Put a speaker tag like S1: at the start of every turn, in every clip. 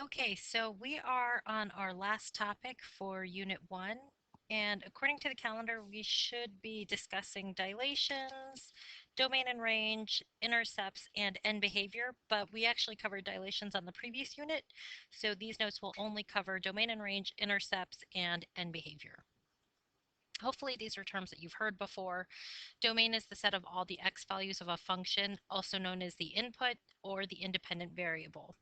S1: Okay, so we are on our last topic for Unit 1, and according to the calendar, we should be discussing dilations, domain and range, intercepts, and end behavior, but we actually covered dilations on the previous unit, so these notes will only cover domain and range, intercepts, and end behavior. Hopefully these are terms that you've heard before. Domain is the set of all the x values of a function, also known as the input or the independent variable.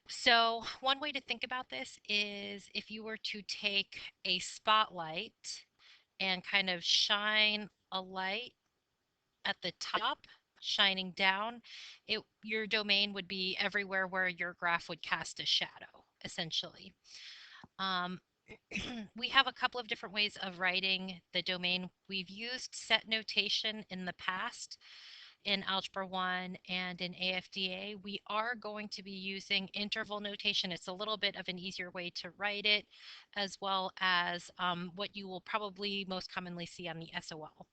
S1: So one way to think about this is if you were to take a spotlight and kind of shine a light at the top, shining down, your domain would be everywhere where your graph would cast a shadow, essentially. Um, we have a couple of different ways of writing the domain. We've used set notation in the past in Algebra 1 and in AFDA. We are going to be using interval notation. It's a little bit of an easier way to write it, as well as what you will probably most commonly see on the SOL.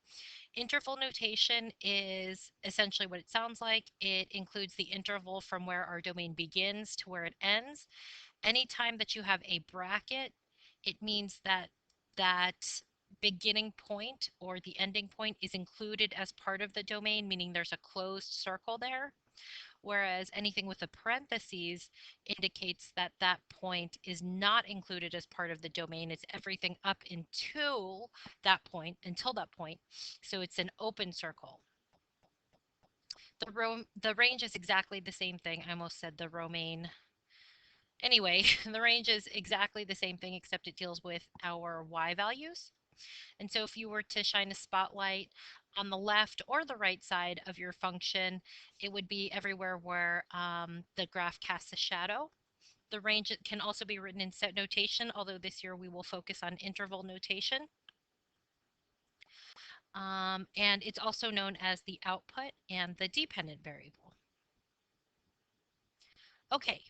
S1: Interval notation is essentially what it sounds like. It includes the interval from where our domain begins to where it ends. Anytime that you have a bracket, it means that that beginning point or the ending point is included as part of the domain, meaning there's a closed circle there. Whereas anything with a parentheses indicates that that point is not included as part of the domain. It's everything up until that point. So it's an open circle. The range is exactly the same thing. I almost said the romaine. Anyway, the range is exactly the same thing, except it deals with our y values. And so if you were to shine a spotlight on the left or the right side of your function, it would be everywhere where the graph casts a shadow. The range can also be written in set notation, although this year we will focus on interval notation. And it's also known as the output and the dependent variable. Okay,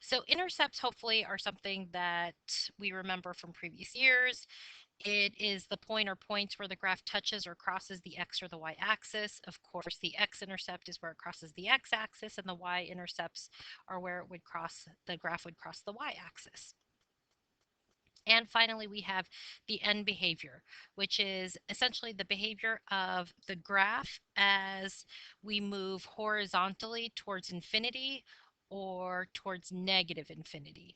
S1: so intercepts hopefully are something that we remember from previous years. It is the point or points where the graph touches or crosses the x or the y axis. Of course, the x-intercept is where it crosses the x-axis, and the y-intercepts are where the graph would cross the y-axis. And finally, we have the end behavior, which is essentially the behavior of the graph as we move horizontally towards infinity or towards negative infinity.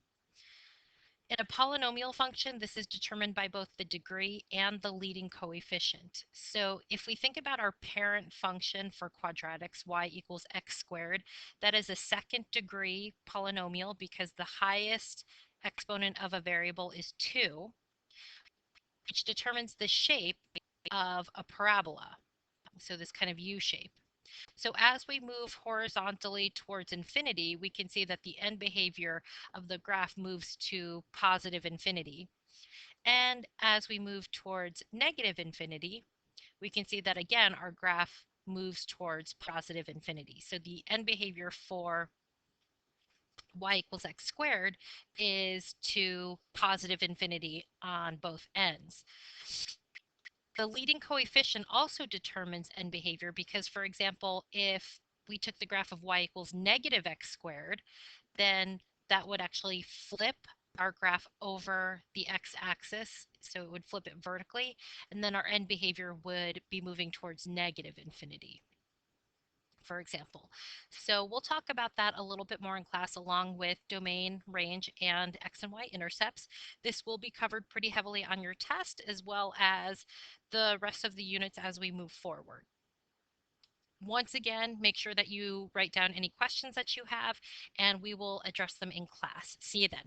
S1: In a polynomial function, this is determined by both the degree and the leading coefficient. So if we think about our parent function for quadratics, y equals x squared, that is a second degree polynomial because the highest exponent of a variable is 2, which determines the shape of a parabola. So this kind of U shape. So as we move horizontally towards infinity, we can see that the end behavior of the graph moves to positive infinity. And as we move towards negative infinity, we can see that again, our graph moves towards positive infinity. So the end behavior for y equals x squared is to positive infinity on both ends. The leading coefficient also determines end behavior because, for example, if we took the graph of y equals negative x squared, then that would actually flip our graph over the x-axis, so it would flip it vertically, and then our end behavior would be moving towards negative infinity, for example. So we'll talk about that a little bit more in class along with domain, range, and x and y intercepts. This will be covered pretty heavily on your test as well as the rest of the units as we move forward. Once again, make sure that you write down any questions that you have and we will address them in class. See you then.